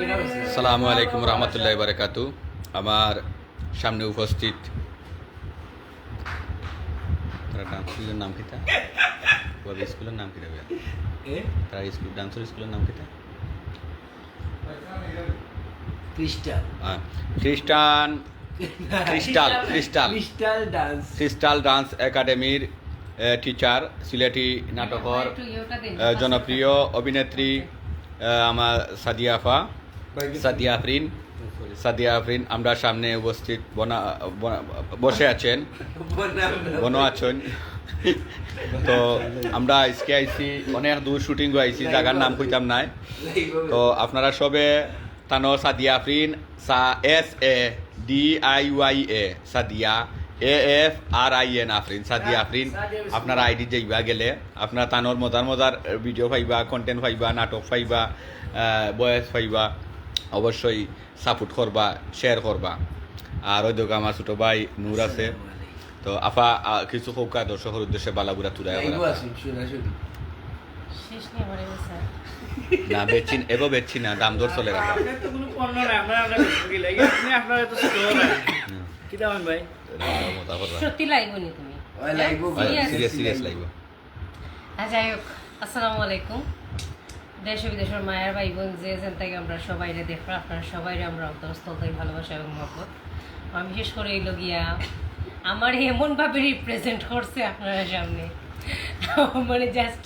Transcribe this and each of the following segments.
আসসালামু আলাইকুম রহমতুল্লাহি বারাকাতু। আমার সামনে উপস্থিত স্কুলের নাম কিতা? স্কুলের নাম কিতা? তারা স্কুল ডান্সের স্কুলের নাম কিতা? ক্রিস্টাল ডান্স একাডেমির টিচার, সিলেটি নাটকর জনপ্রিয় অভিনেত্রী আমার সাদিয়া আফরিন আমরা সামনে উপস্থিত বসে আছেন তো আমরা আজকে আইছি অনেক দূর শুটিং আইছি, জায়গার নাম কইতাম নাই। তো আপনারা সবে তানো সাদিয়া আফরিন SADIYA সাদিয়া AFRIN আফরিন সাদিয়া আফরিন আপনারা আইডি যাইবা গেলে আপনারা তানোর মজার ভিডিও পাইবা, কন্টেন্ট পাইবা, নাটক পাইবা, বয়েস পাইবা। অবশ্যই সাপোর্ট করবা, শেয়ার করবা। আর ওই দোকা আমার ছোট ভাই নূর আছে। তো আফা কিছু কৌকা দর্শকের উদ্দেশ্যে বালাগুড়া তুলাই না বেচছি না, দাম দর চলে রাখা সিরিয়াস লাগবে। যাই হোক, আসসালামু আলাইকুম। দেশ বিদেশের মায়ের ভাই বোন যে যেন থেকে আমরা সবাই দেখবো, আপনারা সবাই আমরা অন্তরস্থল থেকে ভালোবাসা এবং মহব্বত। আমি বিশেষ করে এই লগিয়া আমার এমনভাবে রিপ্রেজেন্ট করছে আপনারা সামনে, মানে জাস্ট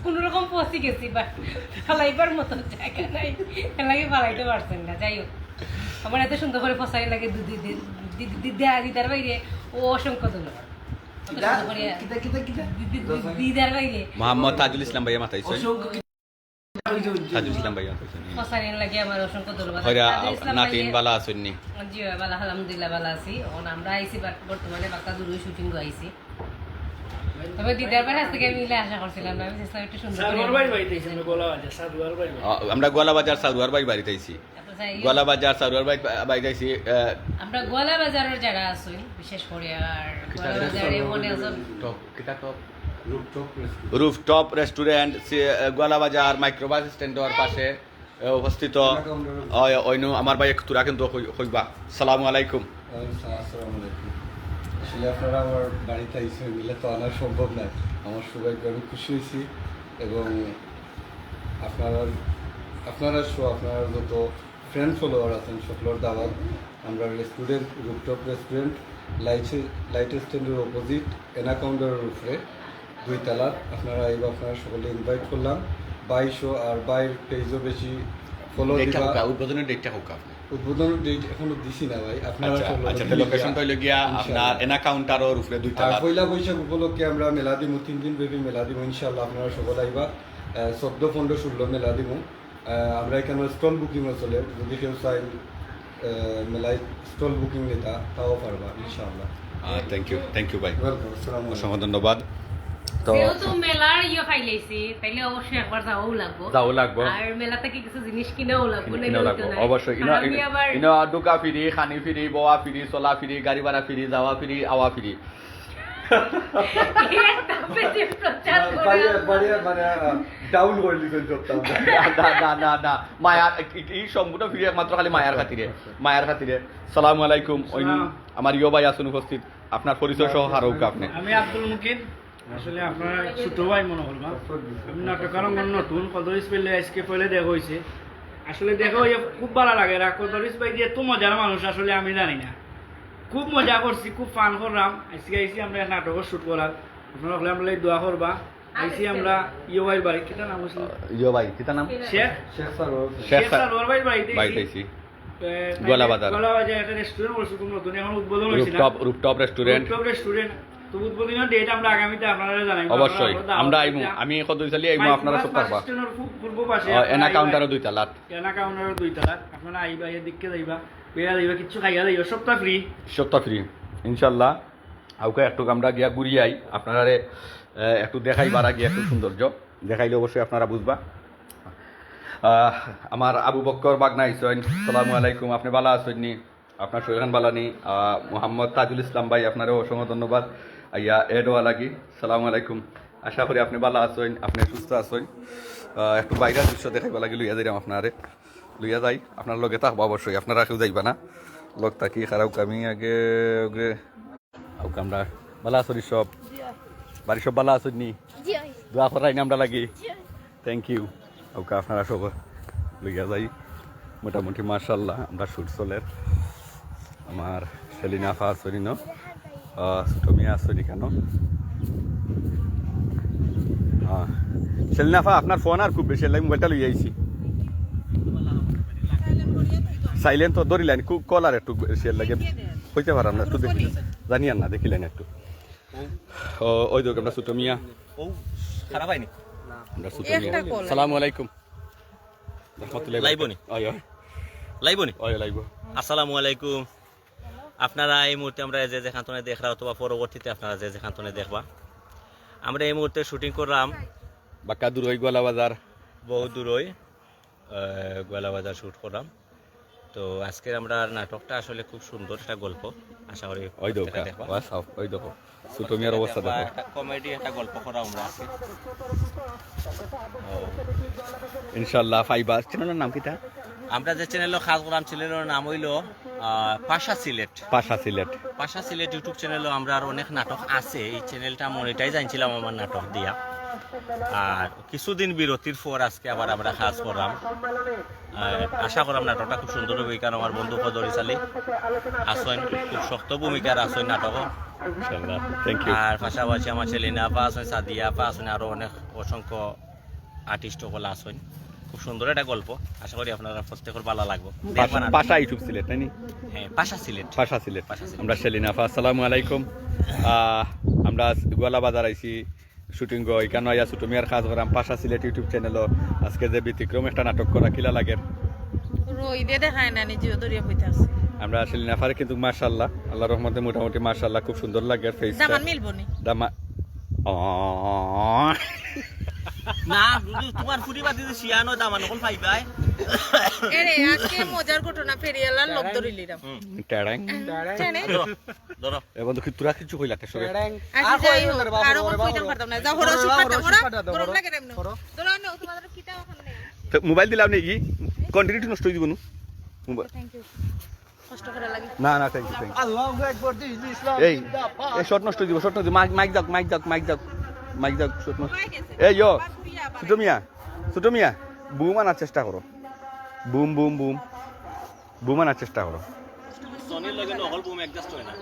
কোনোরকম পচি গেছি বা ফালাইবার মতো জায়গা নাই, এলাকে ফালাইতে পারছেন না। যাই হোক, আমার এত সুন্দর করে ফসাই লাগে দিদার বাইরে ও অসংখ্য ধন্যবাদ। দিদার বাইরে মোহাম্মদ তাজুল ইসলাম ভাইয়া মাথায় তাজুল ইসলাম ভাইয়া ফসাইন লাগে আমার অসংখ্য ধন্যবাদ। নাতিন বালা আসেননি? জি বালা, আলহামদুলিল্লাহ বালা আছি। আমরা আইছি বর্তমানে বাঁকা দূরে শুটিং আইছি। তবে দিদার বাড়ি আজ থেকে মিলে আশা করছিলাম না, আমি চেষ্টা একটু সুন্দর আমরা গোয়ালাবাজার সারুয়ার ভাই বাড়িতে আইছি। গোয়ালাবাজার সারুয়ার ভাই বাড়িতে আইছি। আমরা গোয়ালাবাজারের যারা আছেন বিশেষ করে আর গোয়ালাবাজারে মনে আছে রুফটপ রেস্টুরেন্ট গোয়ালাবাজার মাইক্রোবাস স্ট্যান্ডের পাশে অবস্থিত। অইনু আমার ভাই তোরা কিন্তু কইবা সালামু আলাইকুম। আসলে আপনারা আমার বাড়িতে আইসে মিলে তো আনা সম্ভব নয়। আমার সবাইকে আমি খুশি হয়েছি এবং আপনারা যত ফ্রেন্ড ফলোয়ার আছেন সকলের দাওয়াত। আমরা রেস্টুরেন্ট রুফটপ রেস্টুরেন্ট লাইট স্ট্যান্ডের অপোজিট এনাকাউন্টারের উপরে 2 তলার। আপনারা আপনারা সকলে ইনভাইট করলাম। 2200 আর বাইর পেজও বেশি ফলো দিবা। উদ্বোধনের ডেটটা হোক উদ্বোধনের ডেট এখনো দিছি না ভাই। আপনারা লোকেশনটা হইল গিয়া আপনার এনাকাউন্টারের উপরে 2 তলা। পয়লা বৈশাখ উপলক্ষে আমরা মেলা দিমু, 3 দিন ব্যাপী মেলা দিমু ইনশাআল্লাহ। আপনারা সকলে আইবা। 14, 15, 16 মেলা দিমু। আমরা এখানে স্টল বুকিংও চলে, যদি কেউ চাই মেলায় স্টল বুকিং নিতা তাও পারবা ইনশাআল্লাহ। থ্যাংক ইউ ভাই, ওয়েলকাম। আসসালামু আলাইকুম। অসংখ্য ধন্যবাদ। তো যেহেতু মেলার খাইলেছি তাইলে অবশ্যই একবার যাওয়াও লাগবো আর মেলা থেকে কিছু জিনিস কিনাও লাগবো অবশ্যই। ঢুকা ফিরি, খানি ফিরি, বোয়া ফিরি, চলা ফিরি, গাড়ি ভাড়া ফিরি, যাওয়া ফিরি, আওয়া ফিরি। ডাউন করে দিবেন সবটা। না মায়ার এই সম্পূর্ণ ফিরি একমাত্র খালি মায়ার খাতিরে। সালামু আলাইকুম। আমার ইয়ো ভাই আসুন উপস্থিত, আপনার পরিচয় সহ হারৌক আপনি। আমি আব্দুল মুকিন, আসলে আপনার ছোট ভাই মনে করবা। আমি নাটকারণ নতুন কদরিস পেলে আজকে পয়লে দেখা হয়েছে। আসলে দেখা হয়ে খুব ভালো লাগে। কদরিস ভাই দিয়ে এত মজার মানুষ আসলে আমি জানি না। খুব মজা করছি, খুব ফান করলাম। আজকে আইসি আমরা নাটকের শুট করার। আপনারা হলে আমরা দোয়া করবা। আইসি আমরা ইয়ো ভাইয়ের বাড়ি, কিতা নাম হয়েছিল? ইয়ো ভাই কিতা নাম? শেখ সারোয়ার ভাইয়ের বাড়িতে গোয়ালাবাজার একটা রেস্টুরেন্ট বলছি, খুব নতুন এখন উদ্বোধন হয়েছিল। Rooftop restaurant. তো উদ্বোধনের ডেট আমরা আগামীতে আপনারা জানাই। অবশ্যই আমরা আইমু, আমি কদই চালি আইমু, আপনারা সব পারবা। পূর্ব পাশে এনাকাউন্টারও 2 তলা। এনাকাউন্টারও 2 তলা। আপনারা আইবা, এর দিকে যাইবা, বেয়া যাইবা, কিছু খাইয়া যাইবা, সবটা ফ্রি ইনশাআল্লাহ। আউকে একটু আমরা গিয়া ঘুরিয়ে আই, আপনারা একটু দেখাই বারা গিয়া একটু সৌন্দর্য দেখাইলে অবশ্যই আপনারা বুঝবা। আমার আবু বক্কর বাগনা আইসেন, সালামু আলাইকুম। আপনি ভালো আছেন নি? আপনার শরীর বালানি। মোহাম্মদ তাজুল ইসলাম ভাই, আপনারও অসংখ্য ধন্যবাদ। আইয়া এডওয়া লাগি, সালামু আলাইকুম। আশা করি আপনি ভালো আছেন, আপনি সুস্থ আছেন। একটু বাইরের দৃশ্য দেখাইবা লাগে লইয়া যাইলাম আপনারে লইয়া যাই আপনার লগে থাকবো অবশ্যই আপনারা কেউ যাইবা না লগ থাকি খারাপ আমি আগে আগে আমরা ভালো আছো সব বাড়ি সব ভালো আছো নি দোয়া করাই না আমরা লাগি থ্যাংক ইউ ওকে আপনারা সব লইয়া যাই মোটামুটি মার্শাল্লাহ আমরা শুট চলের আমার সেলিনা আফা আসনি ন ছোট মেয়ে আসনি কেন সেলিনা আফা আপনার ফোন আর খুব বেশি লাগে মোবাইলটা লইয়া আইছি সাইলেন্ট তো ধরিলেন কল আর একটু বেশি লাগে হইতে পারাম না একটু দেখি জানি আর না দেখিলেন একটু ওই দেখো আমরা ছোট মিয়া খারাপ হয়নি আমরা ছোট মিয়া সালামু আলাইকুম লাইবনি লাইবনি লাইব আসসালামু আলাইকুম আপনারা এই মুহূর্তে আমরা যে যেখানে দেখরা অথবা পরবর্তীতে আপনারা যে যেখানে দেখবা আমরা এই মুহূর্তে শুটিং করলাম বাক্কা দূর হই গোলা বাজার বহু দূর হই গোয়ালা বাজার শুট করলাম তো আজকের আমরা নাটকটা আসলে খুব সুন্দর একটা গল্প আশা করি ওই দেখো ওই দেখো ছোট মিয়ার অবস্থা দেখো একটা কমেডি একটা গল্প করা আমরা আজকে ইনশাআল্লাহ ফাইবা চ্যানেলের নাম কিটা আমরা যে চ্যানেলে কাজ করলাম চ্যানেলের নাম হইল পাশা সিলেট পাশা সিলেট ইউটিউব চ্যানেলও আমরা আর অনেক নাটক আছে এই চ্যানেলটা মনিটাইজ আনছিলাম আমার নাটক দিয়া আর কিছুদিন বিরতির পর আজকে আবার আমরা কাজ করলাম আশা করলাম নাটকটা খুব সুন্দর হবে কারণ আমার বন্ধু পদরি চালি আসেন খুব শক্ত ভূমিকার আসেন নাটক থ্যাংক ইউ আর পাশাপাশি আমার সেলিনা আপা আসেন সাদিয়া আপা আসেন আরো অনেক অসংখ্য আর্টিস্ট সকল আসেন খুব সুন্দর একটা গল্প আশা করি আপনারা প্রত্যেকের ভালো লাগবে পাশা ইউটিউব সিলেট নাকি হ্যাঁ পাশা সিলেট আমরা সেলিনা আপা আসসালামু আলাইকুম আমরা গোয়ালা বাজার আইছি শুটিং গই কেন আইয়া ছোট মিয়ার কাজ করাম পাশা সিলেট ইউটিউব চ্যানেল আজকে যে ব্যতিক্রম একটা নাটক করা কিলা লাগে রইদে দেখায় না নিজে দরিয়া হইতে আছে আমরা সেলিনা আফারে কিন্তু মাশাআল্লাহ আল্লাহর রহমতে মোটামুটি মাশাআল্লাহ খুব সুন্দর লাগে ফেসটা দামান মিলবনি দামা না তোমার ফুটিবা দিদি শিয়ানো দামান কোন পাইবাই এরে আজকে মজার ঘটনা ফেরিয়ালার লোক ধরিলিরাম ট্যাড়াং জানে ধরো এবং দেখি তোরা কিছু কইলা তে সবে আর যাই হোক আরো কোন কইতাম পারতাম না যা হড়ো সুপাটা গরম লাগে রেমনে ধরো না তোমাদের কিটা ওখানে নেই তো মোবাইল দিলাম নাকি কন্টিনিউটি নষ্ট হয়ে দিব না মোবাইল থ্যাংক ইউ কষ্ট করে লাগে না না থ্যাংক ইউ আল্লাহু আকবার এই শর্ট নষ্ট হয়ে দিব শর্ট নষ্ট মাইক দাও শর্ট নষ্ট এই ইয়ো ছোট মিয়া বুম আনার চেষ্টা করো বুম আনার চেষ্টা করো সোনির লগে নহল বুম অ্যাডজাস্ট হয় না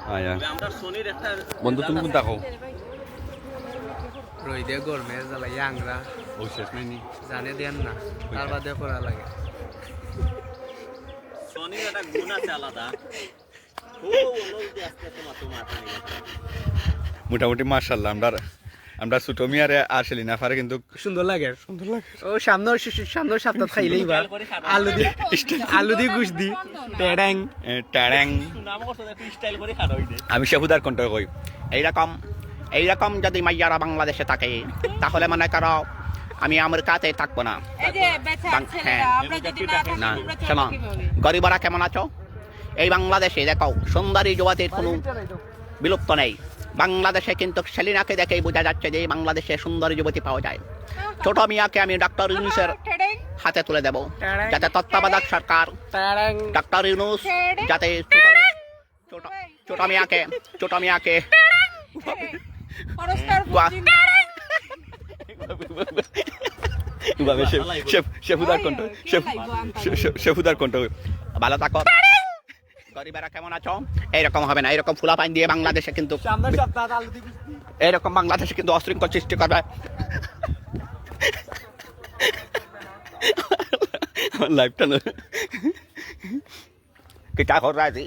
ওই আমরা সোনির একটা বন্ধু তুমি কোনটা কও রইদে গরমে জ্বালাই আংরা ও শেষ নাই নি জানে দেন না তার বাদে করা লাগে সোনির একটা গুণ আছে আলাদা ও লোক দিয়ে আজকে তোমার মাথা নিয়ে মোটামুটি মাশাআল্লাহ আমরা ছোট মিয়ারে আর সেলিনা আফারে কিন্তু সুন্দর লাগে ও সামনের সপ্তাহ খাইলেই বা আলু দিয়ে গুছ দি ট্যাড়াং নাম করছো একটু স্টাইল করে খাওয়া হইছে আমি শেহুদার কণ্ঠ কই এইরকম যদি মাইয়ারা বাংলাদেশে থাকে তাহলে মনে করো আমি আমেরিকাতে থাকবো না এই যে বেচা ছেলেরা আমরা যদি না না শোনো গরিবরা কেমন আছো এই বাংলাদেশে দেখো সুন্দরী যুবতীর কোনো বিলুপ্ত নেই বাংলাদেশে কিন্তু সেলিনাকে দেখেই বোঝা যাচ্ছে যে বাংলাদেশে সুন্দরী যুবতী পাওয়া যায় ছোট মিয়াকে আমি ডক্টর ইউনুসের হাতে তুলে দেব যাতে তত্ত্বাবধায়ক সরকার ডক্টর ইউনুস যাতে ছোট মিয়াকে পরস্পর শেফুদার কণ্ঠ ভালো থাকো গরিবেরা কেমন আছো এইরকম হবে না এরকম ফুলা পাইন দিয়ে বাংলাদেশে কিন্তু এইরকম বাংলাদেশে কিন্তু অশৃঙ্খল সৃষ্টি করবে লাইফটা কিটা করাইছি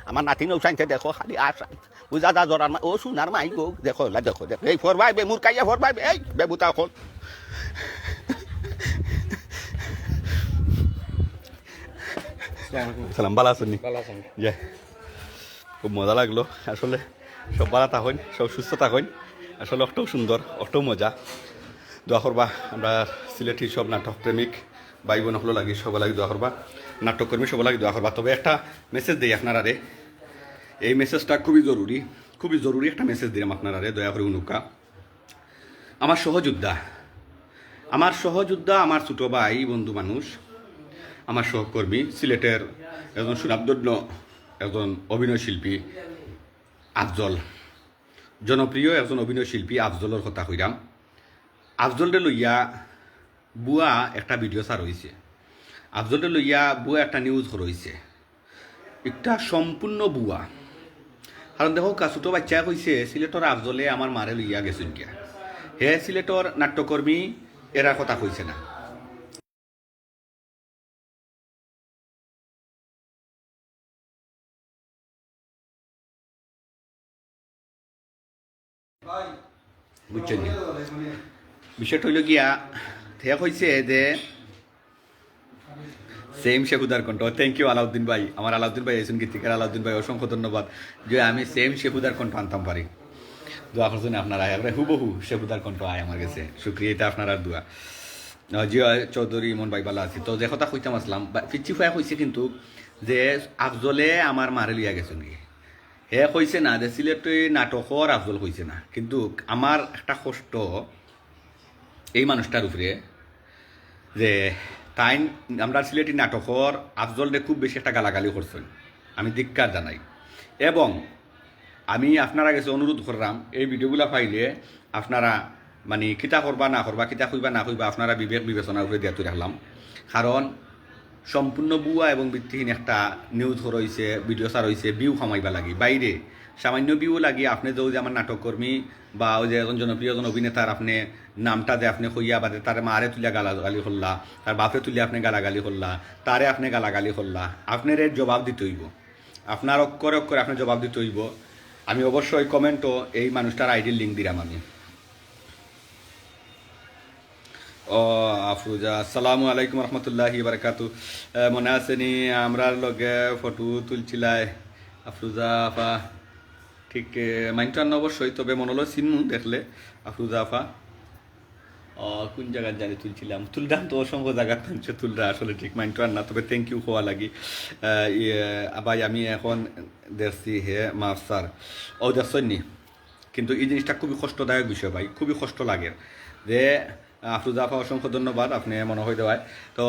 আমার নাতি নৌসাইনছে দেখো খালি আসা বুঝা যা জরার ও সোনার মাই গো দেখো দেখো এই ফরবাই বে মুরকাইয়া ফরবাই এই বেবুতা খোল সালাম ভালো আছেন খুব মজা লাগলো আসলে সব ভালো থাকুন সব সুস্থ থাকুন আসলে অতটাও সুন্দর অতটাও মজা দোয়া করবা আমরা সিলেটি সব নাটক প্রেমিক ভাই বোন হলো লাগি সব লাগে দোয়া করবা নাটক কর্মী সব লাগে দোয়া করবা তবে একটা মেসেজ দিই আপনারা রে এই মেসেজটা খুবই জরুরি একটা মেসেজ দিলাম আপনারা রে দয়া করে উনুকা আমার সহযোদ্ধা আমার ছোটো ভাই বন্ধু মানুষ, আমার সহকর্মী, সিলেটের একজন সুনামধন্য একজন অভিনয় শিল্পী আফজল, জনপ্রিয় একজন অভিনয় শিল্পী আফজলের কথা কইরাম। আফজলরে লইয়া বুয়া একটা ভিডিও সার হয়েছে, আফজলরে লইয়া বুয়া একটা নিউজ রয়েছে, একটা সম্পূর্ণ বুয়া। কারণ দেখো ছোটো বাচ্চা কইছে সিলেটর আফজলে আমার মারে লইয়া গেছেন কিয়া, হে সিলেটর নাট্যকর্মী এরা কথা কইছে না। বুঝছেন নি? বিষয়টা হইল গিয়া ঠিক হয়েছে যে সেম শেখুদার কণ্ঠ। থ্যাংক ইউ আলাউদ্দিন ভাই, আমার আলাউদ্দিন ভাই আছেন গীতিকার আলাউদ্দিন ভাই, অসংখ্য ধন্যবাদ যে আমি সেম শেখুদার কণ্ঠ আনতাম পারি। দোয়া করছেন আপনারা, একবারে হুবহু শেখুদার কণ্ঠ আয় আমার কাছে, সুক্রিয়া, এটা আপনার দোয়া। জিয়া চৌধুরী মন ভাই ভালো আছি। তো যে কথা কইতাম আসলাম পিচ্ছি ফুয়া কইছে কিন্তু যে আফজলে আমার মারে লিয়া গেছে নাকি, হে কইছে না যে সিলেটে নাটকর আফজল কইছে না। কিন্তু আমার একটা কষ্ট এই মানুষটার উপরে যে তাই আমরা সিলেটি নাটকর আফজলরে খুব বেশি একটা গালাগালি করছেন, আমি ধিক্কার জানাই। এবং আমি আপনারা কাছে অনুরোধ করলাম এই ভিডিওগুলো পাইলে আপনারা মানে কিতা করবা না করবা, কিতা কইবা না কইবা, আপনারা বিবেক বিবেচনার উপরে দিয়ে রাখলাম। কারণ সম্পূর্ণ বুয়া এবং ভিত্তিহীন একটা নিউজ রয়েছে, ভিডিও সার হয়েছে ভিউ কামাইবা লাগি, বাইরে সামান্য ভিউ লাগি আপনি যে আমার নাটককর্মী বা ওই যে একজন জনপ্রিয় একজন অভিনেতার আপনি নামটা দিয়ে আপনি কইয়া বাদে তার মারে তুলিয়া গালাগালি করলা, তার বাপে তুলিয়া আপনি গালাগালি করলা, তারে আপনি গালাগালি করলা, আপনার এর জবাব দিতে হইব, আপনার অক্ষরে অক্ষরে আপনি জবাব দিতে হইব। আমি অবশ্যই কমেন্টও এই মানুষটার আইডির লিঙ্ক দিলাম আমি। ও আফরুজা, আসসালামু আলাইকুম রহমতুল্লাহি বারাকাতু। মনে আছেনি আমরা লগে ফটো তুলছিলাই আফরুজা আফা? ঠিক মাইন্টান অবশ্যই, তবে মনলো চিনমু দেখলে আফরুজা আফা। কোন জায়গায় জানি তুলছিলাম, তুললাম তো অসংখ্য জায়গার তুলছে, তুলরা আসলে ঠিক মাইন্টান না, তবে থ্যাংক ইউ হওয়া লাগি। ভাই আমি এখন দেখছি হে মাফ স্যার, ও দেখছনি। কিন্তু এই জিনিসটা খুবই কষ্টদায়ক বিষয় ভাই, খুবই কষ্ট লাগে যে আফরুজা আফা অসংখ্য ধন্যবাদ আপনি মনে হয়ে দেওয়ায়। তো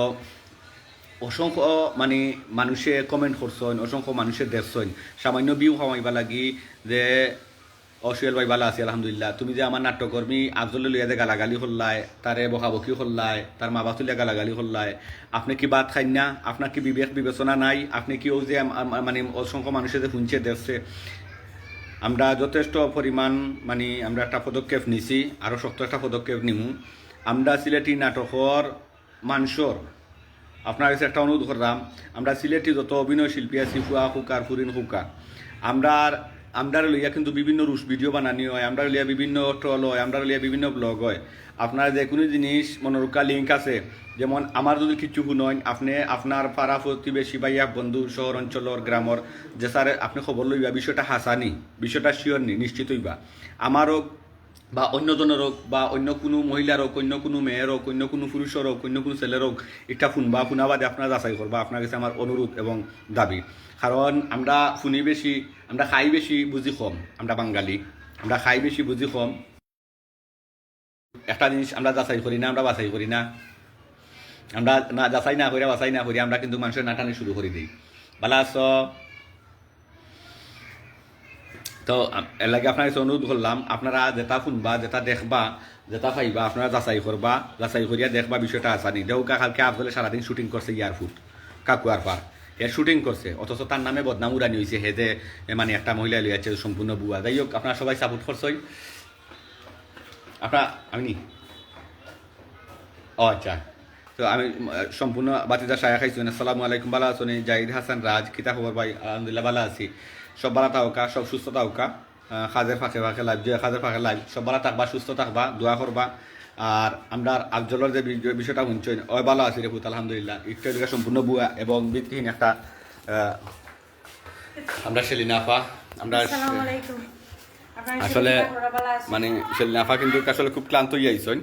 অসংখ্য মানে মানুষে কমেন্ট করছেন, অসংখ্য মানুষের দেখছেন, সামান্য ভিউ খাওয়াইবা লাগি যে অসুয়েল ভাই ভালো আছি আলহামদুলিল্লাহ, তুমি যে আমার নাট্যকর্মী আফজল লইয়া যে গালাগালি করলাই, তারে বকাবকি করলাই, তার মা বাপ তুলিয়া গালাগালি করলাই, আপনি কি বাদ খাই না? আপনার কি বিবেক বিবেচনা নাই? আপনি কি ও যে মানে অসংখ্য মানুষের যে শুনছে দেখছে, আমরা যথেষ্ট পরিমাণ মানে আমরা একটা পদক্ষেপ নিছি, আরও শক্ত একটা পদক্ষেপ নিমু। আমরা সিলেটি নাটকর মানুষর আপনার কাছে একটা অনুরোধ করলাম, আমরা সিলেটি যত অভিনয় শিল্পী আছি, ফুয়া হুকার ফুরিন হুকা, আমরা লইয়া কিন্তু বিভিন্ন রুশ ভিডিও বানানি হয়, আমরা লইয়া বিভিন্ন ট্রল হয়, আমরা লইয়া বিভিন্ন ব্লগ হয়। আপনার যে কোনো জিনিস মনোরুকা লিঙ্ক আছে, যেমন আমার যদি কিছু শুনয় আপনি আপনার পাড়া প্রতিবেশী বা ইয়া বন্ধু শহর অঞ্চলের গ্রামের যে স্যার আপনি খবর লইবা, বিষয়টা হাসানি, বিষয়টা শিওর নি, নিশ্চিত হইবা। আমারও বা অন্যজনের হোক বা অন্য কোনো মহিলার হোক, অন্য কোনো মেয়ের হোক, অন্য কোনো পুরুষের হোক, অন্য কোনো ছেলের হোক, একটা শুনবা, শোনা বাদে আপনারা যাচাই করবা, আপনার কাছে আমার অনুরোধ এবং দাবি। কারণ আমরা শুনি বেশি, আমরা খাই বেশি, বুঝি কম, আমরা বাঙালি, আমরা খাই বেশি, বুঝি কম। একটা জিনিস আমরা যাচাই করি না, আমরা বাছাই করি না, আমরা না যাচাই না করি, বাছাই না করি, আমরা কিন্তু মানুষের নাটানি শুরু করে দিই। ভালো আছো? তো এর লাগে আপনার কাছে অনুরোধ করলাম, আপনারা যেটা শুনবা, যেটা দেখবা, যেটা পাইবা, আপনারা যাচাই করবা, যাচাই করিয়া দেখবা বিষয়টা আসানি। দেউকা কালকে আফজলে সারাদিন শুটিং করছে ইয়ারফুট কাকুয়ার পার, এর শুটিং করছে, অথচ তার নামে বদনাম উড়ানি হয়েছে, হে যে মানে একটা মহিলা লিয়াছে সম্পূর্ণ বুয়া। যাই হোক, আপনারা সবাই সাপোর্ট করছই। আপনার আমি ও আচ্ছা, তো আমি সম্পূর্ণ বাতিদার সায়া খাইছেন। আসসালামু আলাইকুম, ভালো আছেন? জাহিদ হাসান রাজ, কিতা খবর ভাই? আলহামদুলিল্লাহ ভালো আছি, সব ভালো থাকা, সব সুস্থ থাকা, কাজের ফাঁকে ফাঁকে লাইভ, যে কাজের ফাঁকে লাইভ, সব ভালো থাকবা, সুস্থ থাকবা, দোয়া করবা। আর আমরা আফজলের যে বিষয়টা শুনছেন, ওই ভালো আছি রে পুত আলহামদুলিল্লাহ, একটু এদিকে সম্পূর্ণ বুয়া এবং ভিত্তিহীন একটা আমরা সেলিনা আপা, আমরা আসলে মানে সেলিনা আপা কিন্তু আসলে খুব ক্লান্ত হয়ে আইসেন,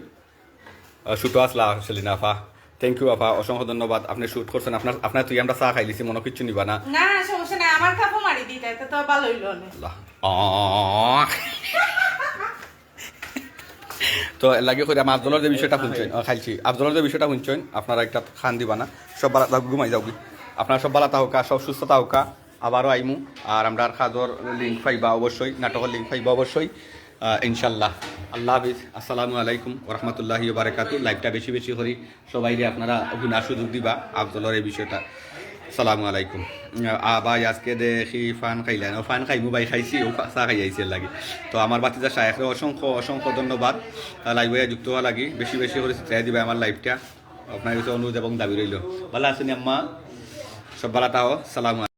শুটও আসলা সেলিনা আপা। থ্যাংক ইউ আপা, অসংখ্য ধন্যবাদ, আপনি শুট করছেন। আপনার তুই আমরা চা খাইলিছি, মনে কিচ্ছু নিবা না? না সমস্যা নাই, আমার কাপড় মারি দিতে তো ভালো হইলো না। তো এর লাগে করে মাছ জলের যে বিষয়টা শুনছেন খাইছি আফজলের যে বিষয়টা শুনছেন আপনারা একটা খান দিবা না সব বালা ঘুমাই যাওগি আপনারা সব বালা তাহকা সব সুস্থ তাহকা আবারও আইমু আর আমরা খাদর লিঙ্ক পাইবা অবশ্যই নাটকের লিঙ্ক পাইবা অবশ্যই ইনশাল্লাহ আল্লাহ হাফিজ আসসালামু আলাইকুম ওরহমতুল্লাহি বারাকাতু লাইভটা বেশি বেশি করি সবাইরে আপনারা গুনার সুযোগ দিবা আফজলের এই বিষয়টা সালামু আলাইকুম ভাই আজকে দেখি ফান খাইলেন ও ফান খাইমু ভাই খাইছি ও চা খাই আইসি লাগে তো আমার বাতিজা শায়েখরে অসংখ্য অসংখ্য ধন্যবাদ লাইভে যুক্ত হওয়া লাগি বেশি বেশি করে চিত্রাই দিবে আমার লাইভটা আপনার কাছে অনুরোধ এবং দাবি রইল ভালো আছেন আম্মা সব ভালো তাও সালাম